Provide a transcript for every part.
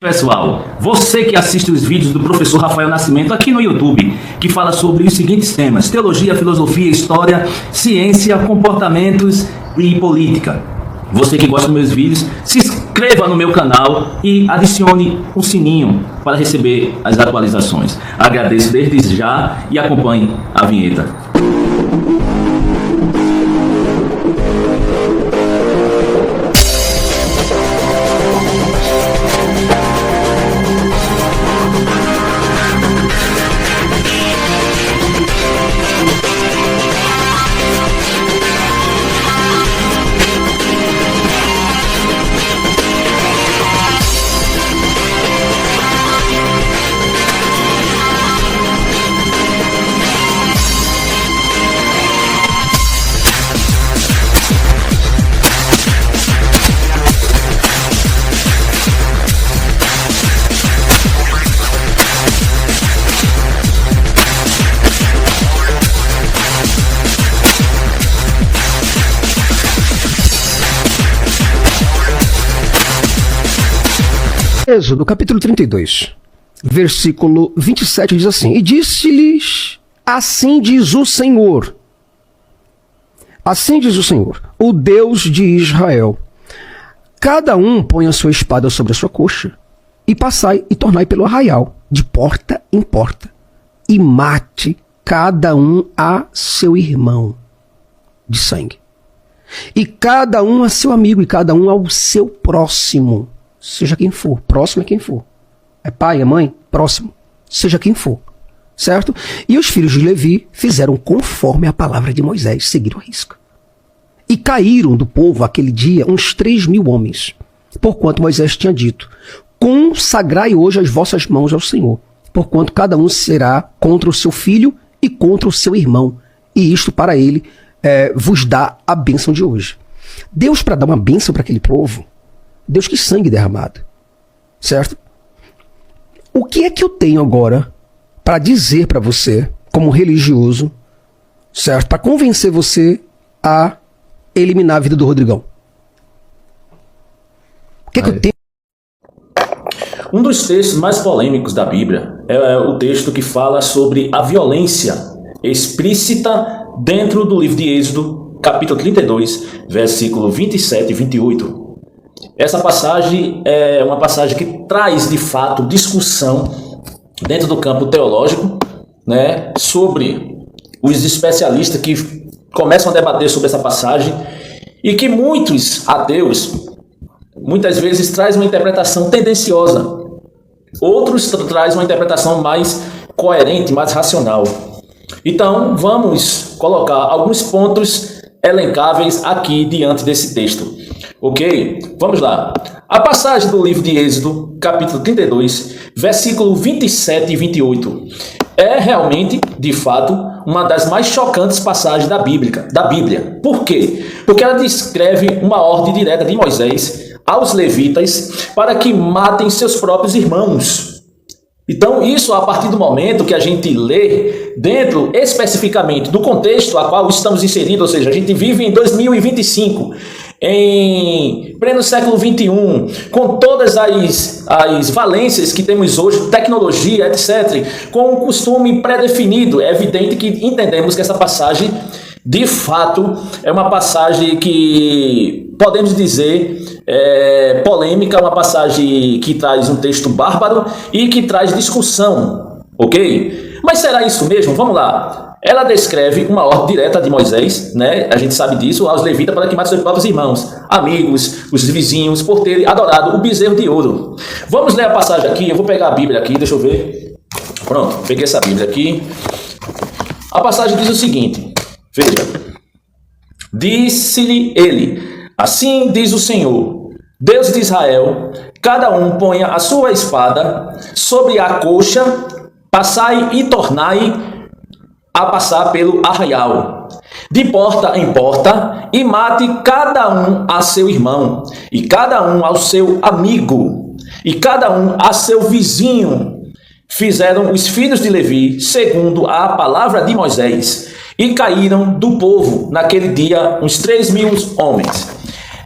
Pessoal, você que assiste os vídeos do professor Rafael Nascimento aqui no YouTube, que fala sobre os seguintes temas: teologia, filosofia, história, ciência, comportamentos e política. Você que gosta dos meus vídeos, se inscreva no meu canal e adicione o sininho para receber as atualizações. Agradeço desde já e acompanhe a vinheta. Êxodo, capítulo 32, versículo 27 diz assim: E disse-lhes, assim diz o Senhor, o Deus de Israel, cada um põe a sua espada sobre a sua coxa, e passai e tornai pelo arraial, de porta em porta, e mate cada um a seu irmão de sangue, e cada um a seu amigo, e cada um ao seu próximo. Seja quem for, próximo é quem for. É pai, é mãe, próximo. Seja quem for, certo? E os filhos de Levi fizeram conforme a palavra de Moisés, seguiram a risca. E caíram do povo aquele dia uns 3.000 homens, porquanto Moisés tinha dito: consagrai hoje as vossas mãos ao Senhor, porquanto cada um será contra o seu filho e contra o seu irmão, e isto para ele vos dá a bênção de hoje. Deus, para dar uma bênção para aquele povo, Deus quis sangue derramado, certo? O que é que eu tenho agora para dizer para você, como religioso, certo? Para convencer você a eliminar a vida do Rodrigão? O que é que eu tenho? Um dos textos mais polêmicos da Bíblia é o texto que fala sobre a violência explícita dentro do livro de Êxodo, capítulo 32, versículo 27 e 28. Essa passagem é uma passagem que traz, de fato, discussão dentro do campo teológico, né, sobre os especialistas que começam a debater sobre essa passagem e que muitos ateus, muitas vezes, trazem uma interpretação tendenciosa. Outros trazem uma interpretação mais coerente, mais racional. Então, vamos colocar alguns pontos elencáveis aqui diante desse texto. Ok? Vamos lá. A passagem do livro de Êxodo, capítulo 32, versículo 27 e 28, é realmente, de fato, uma das mais chocantes passagens da Bíblia. Por quê? Porque ela descreve uma ordem direta de Moisés aos levitas para que matem seus próprios irmãos. Então, isso a partir do momento que a gente lê dentro especificamente do contexto a qual estamos inseridos, ou seja, a gente vive em 2025, em pleno século XXI, com todas as valências que temos hoje, tecnologia, etc., com um costume pré-definido. É evidente que entendemos que essa passagem, de fato, é uma passagem que, podemos dizer, polêmica, uma passagem que traz um texto bárbaro e que traz discussão, ok? Mas será isso mesmo? Vamos lá. Ela descreve uma ordem direta de Moisés, né? A gente sabe disso, aos levitas para que matem seus próprios irmãos, amigos, os vizinhos, por terem adorado o bezerro de ouro. Vamos ler a passagem aqui, eu vou pegar a Bíblia aqui, deixa eu ver. Pronto, peguei essa Bíblia aqui. A passagem diz o seguinte, veja. Disse-lhe ele, assim diz o Senhor, Deus de Israel, cada um ponha a sua espada sobre a coxa, passai e tornai a passar pelo arraial, de porta em porta, e mate cada um a seu irmão, e cada um ao seu amigo, e cada um a seu vizinho. Fizeram os filhos de Levi, segundo a palavra de Moisés, e caíram do povo naquele dia uns 3.000 homens.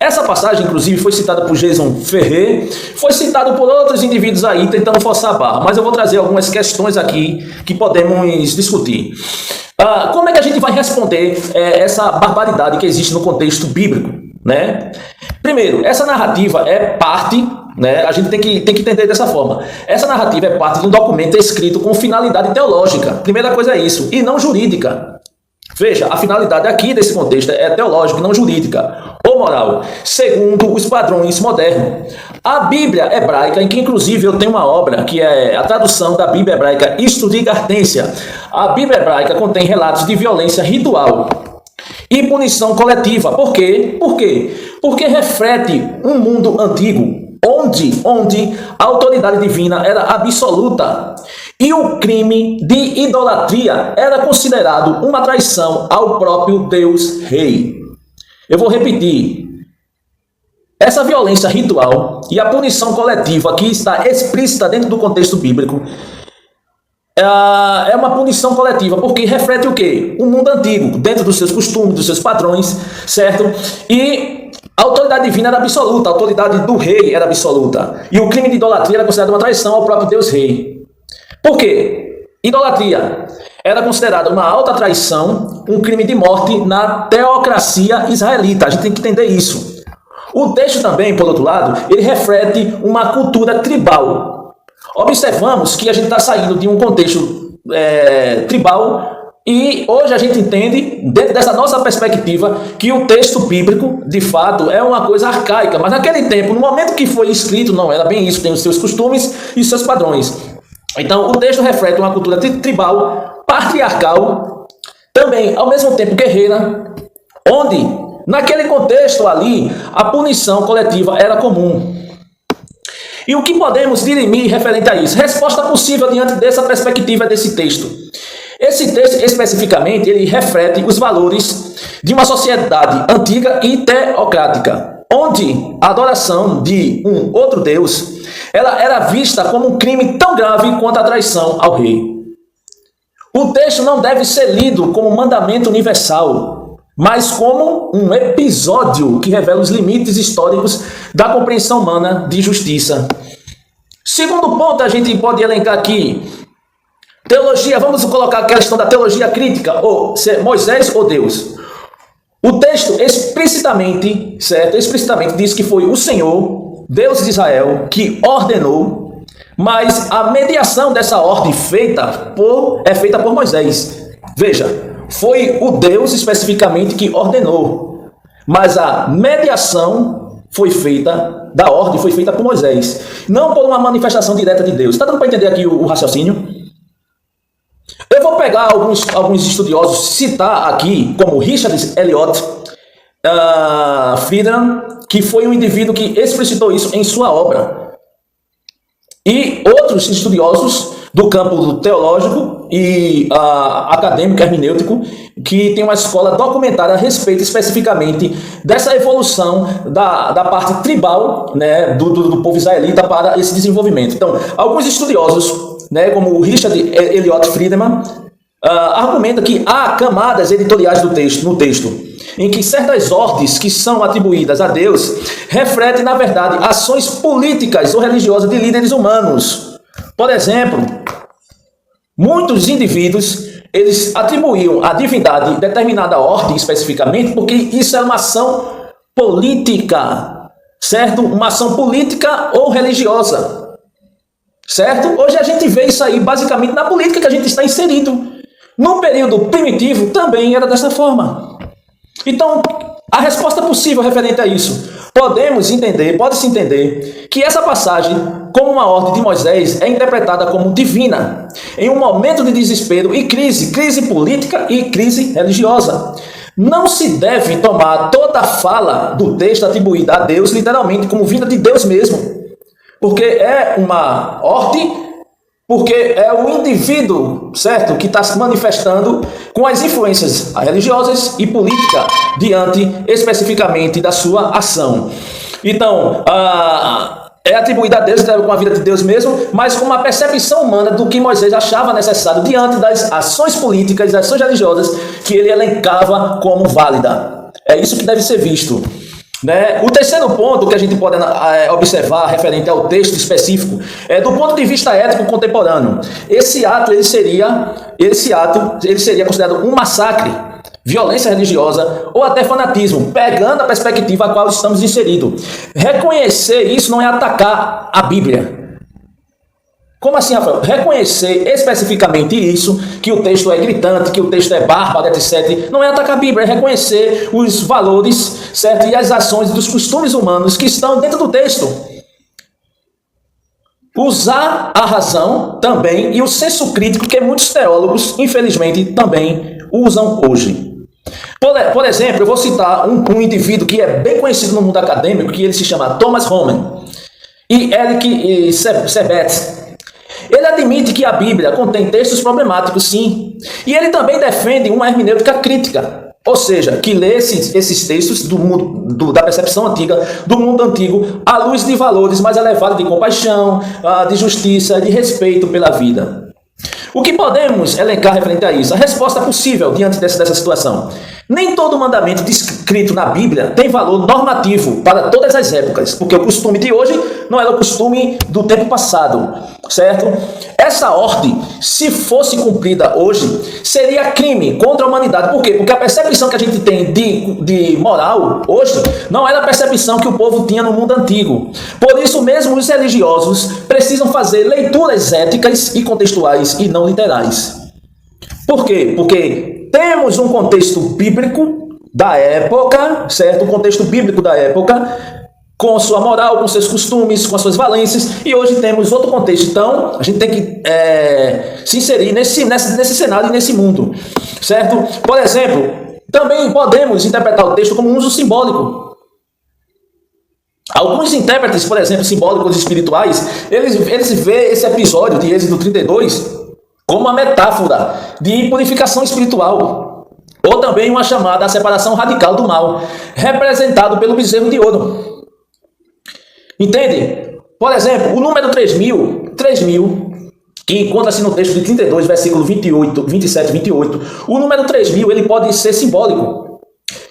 Essa passagem, inclusive, foi citada por Jason Ferrer, foi citado por outros indivíduos aí tentando forçar a barra, mas eu vou trazer algumas questões aqui que podemos discutir. Como é que a gente vai responder essa barbaridade que existe no contexto bíblico, né? Primeiro, essa narrativa é parte, né? A gente tem que entender dessa forma. Essa narrativa é parte de um documento escrito com finalidade teológica. Primeira coisa é isso, e não jurídica. Veja, a finalidade aqui desse contexto é teológica, não jurídica ou moral, segundo os padrões modernos. A Bíblia hebraica, em que inclusive eu tenho uma obra que é a tradução da Bíblia hebraica Estudigartência. A Bíblia hebraica contém relatos de violência ritual e punição coletiva. Por quê? Porque reflete um mundo antigo, onde a autoridade divina era absoluta e o crime de idolatria era considerado uma traição ao próprio Deus Rei. Eu vou repetir. Essa violência ritual e a punição coletiva que está explícita dentro do contexto bíblico é uma punição coletiva, porque reflete o quê? O mundo antigo, dentro dos seus costumes, dos seus padrões, certo? E a autoridade divina era absoluta, a autoridade do rei era absoluta. E o crime de idolatria era considerado uma traição ao próprio Deus Rei. Por quê? Idolatria era considerada uma alta traição, um crime de morte na teocracia israelita. A gente tem que entender isso. O texto também, por outro lado, ele reflete uma cultura tribal. Observamos que a gente está saindo de um contexto tribal e hoje a gente entende, dentro dessa nossa perspectiva, que o texto bíblico, de fato, é uma coisa arcaica. Mas naquele tempo, no momento que foi escrito, não era bem isso, tem os seus costumes e os seus padrões. Então, o texto reflete uma cultura tribal, patriarcal, também, ao mesmo tempo, guerreira, onde, naquele contexto ali, a punição coletiva era comum. E o que podemos dirimir referente a isso? Resposta possível diante dessa perspectiva desse texto. Esse texto, especificamente, ele reflete os valores de uma sociedade antiga e teocrática, onde a adoração de um outro Deus ela era vista como um crime tão grave quanto a traição ao rei. O texto não deve ser lido como um mandamento universal, mas como um episódio que revela os limites históricos da compreensão humana de justiça. Segundo ponto, a gente pode elencar aqui, teologia, vamos colocar a questão da teologia crítica, ou Moisés ou Deus. O texto explicitamente diz que foi o Senhor, Deus de Israel, que ordenou, mas a mediação dessa ordem é feita por Moisés. Veja, foi o Deus especificamente que ordenou, mas a mediação da ordem foi feita por Moisés, não por uma manifestação direta de Deus. Está dando para entender aqui o raciocínio? Eu vou pegar alguns estudiosos, citar aqui, como Richard Elliot Friedman, que foi um indivíduo que explicitou isso em sua obra. E outros estudiosos do campo teológico e acadêmico, hermenêutico, que tem uma escola documentada a respeito especificamente dessa evolução da parte tribal, né, do povo israelita para esse desenvolvimento. Então, alguns estudiosos, né, como o Richard Elliot Friedman, argumenta que há camadas editoriais no texto, em que certas ordens que são atribuídas a Deus refletem, na verdade, ações políticas ou religiosas de líderes humanos. Por exemplo, muitos indivíduos, eles atribuíam à divindade determinada ordem especificamente, porque isso era uma ação política, certo? Uma ação política ou religiosa, certo? Hoje a gente vê isso aí basicamente na política que a gente está inserido. No período primitivo também era dessa forma. Então, a resposta possível referente a isso, pode-se entender que essa passagem, como uma ordem de Moisés, é interpretada como divina, em um momento de desespero e crise política e crise religiosa. Não se deve tomar toda a fala do texto atribuída a Deus, literalmente, como vinda de Deus mesmo, porque é uma ordem, porque é o indivíduo, certo, que está se manifestando com as influências religiosas e políticas diante especificamente da sua ação. Então, é atribuída a Deus, com a vida de Deus mesmo, mas com uma percepção humana do que Moisés achava necessário diante das ações políticas, das ações religiosas que ele elencava como válida. É isso que deve ser visto. Né? O terceiro ponto que a gente pode observar referente ao texto específico é do ponto de vista ético contemporâneo. Esse ato ele seria considerado um massacre, violência religiosa ou até fanatismo, pegando a perspectiva a qual estamos inseridos. Reconhecer isso não é atacar a Bíblia. Como assim, Rafael? Reconhecer especificamente isso, que o texto é gritante, que o texto é bárbaro, etc., não é atacar a Bíblia, é reconhecer os valores, certo? E as ações dos costumes humanos que estão dentro do texto. Usar a razão também e o senso crítico que muitos teólogos, infelizmente, também usam hoje. Por exemplo, eu vou citar um indivíduo que é bem conhecido no mundo acadêmico, que ele se chama Thomas Homan e Eric Sebet. Ele admite que a Bíblia contém textos problemáticos, sim, e ele também defende uma hermenêutica crítica, ou seja, que lê esses textos da percepção antiga, do mundo antigo, à luz de valores mais elevados de compaixão, de justiça, de respeito pela vida. O que podemos elencar referente a isso? A resposta possível diante dessa situação. Nem todo mandamento descrito na Bíblia tem valor normativo para todas as épocas, porque o costume de hoje não era o costume do tempo passado, certo? Essa ordem, se fosse cumprida hoje, seria crime contra a humanidade. Por quê? Porque a percepção que a gente tem de moral hoje não era a percepção que o povo tinha no mundo antigo. Por isso mesmo, os religiosos precisam fazer leituras éticas e contextuais e não literais. Por quê? Porque temos um contexto bíblico da época, certo? Um contexto bíblico da época, com sua moral, com seus costumes, com as suas valências, e hoje temos outro contexto. Então, a gente tem que se inserir nesse cenário e nesse mundo, certo? Por exemplo, também podemos interpretar o texto como um uso simbólico. Alguns intérpretes, por exemplo, simbólicos espirituais, eles veem esse episódio de Êxodo 32 como uma metáfora de purificação espiritual, ou também uma chamada à separação radical do mal, representado pelo bezerro de ouro. Entende? Por exemplo, o número 3000, que encontra-se no texto de 32, versículo 27 e 28, o número 3000 ele pode ser simbólico.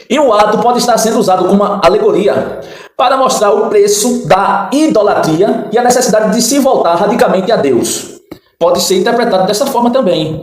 E o ato pode estar sendo usado como uma alegoria para mostrar o preço da idolatria e a necessidade de se voltar radicalmente a Deus. Pode ser interpretado dessa forma também,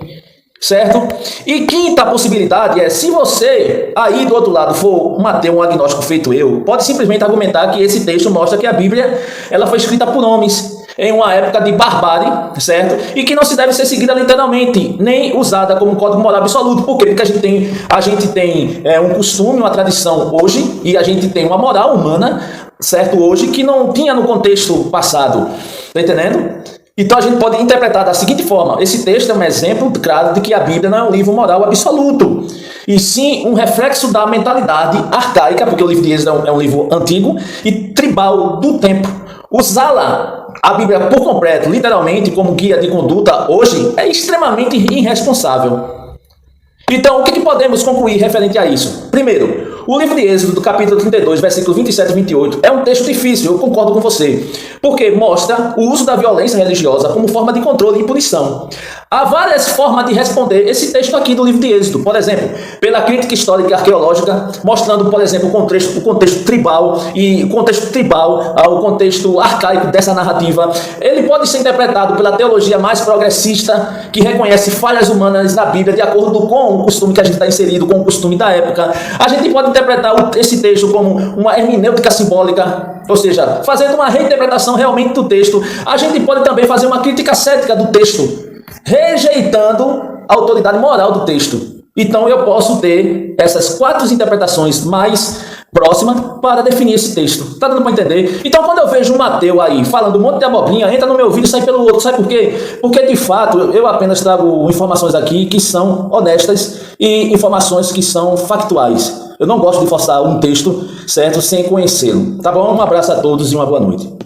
certo? E quinta possibilidade é, se você aí do outro lado for ter um agnóstico feito eu, pode simplesmente argumentar que esse texto mostra que a Bíblia ela foi escrita por homens em uma época de barbárie, certo? E que não se deve ser seguida literalmente, nem usada como código moral absoluto. Por quê? Porque a gente tem um costume, uma tradição hoje, e a gente tem uma moral humana, certo? Hoje, que não tinha no contexto passado. Tá entendendo? Então a gente pode interpretar da seguinte forma: esse texto é um exemplo claro de que a Bíblia não é um livro moral absoluto, e sim um reflexo da mentalidade arcaica, porque o livro de Êxodo é um livro antigo e tribal do tempo. Usá-la, a Bíblia por completo, literalmente, como guia de conduta hoje, é extremamente irresponsável. Então, o que podemos concluir referente a isso? Primeiro, o livro de Êxodo, do capítulo 32, versículos 27 e 28, é um texto difícil, eu concordo com você, porque mostra o uso da violência religiosa como forma de controle e punição. Há várias formas de responder esse texto aqui do livro de Êxodo. Por exemplo, pela crítica histórica e arqueológica, mostrando, por exemplo, o contexto tribal e o contexto arcaico dessa narrativa. Ele pode ser interpretado pela teologia mais progressista, que reconhece falhas humanas na Bíblia de acordo com o costume que a gente está inserido, com o costume da época. A gente pode interpretar esse texto como uma hermenêutica simbólica, ou seja, fazendo uma reinterpretação realmente do texto. A gente pode também fazer uma crítica cética do texto, rejeitando a autoridade moral do texto. Então eu posso ter essas 4 interpretações mais próximas para definir esse texto. Tá dando para entender? Então quando eu vejo um ateu aí falando um monte de abobrinha, entra no meu vídeo e sai pelo outro. Sabe por quê? Porque de fato eu apenas trago informações aqui que são honestas e informações que são factuais. Eu não gosto de forçar um texto, certo, sem conhecê-lo. Tá bom? Um abraço a todos e uma boa noite.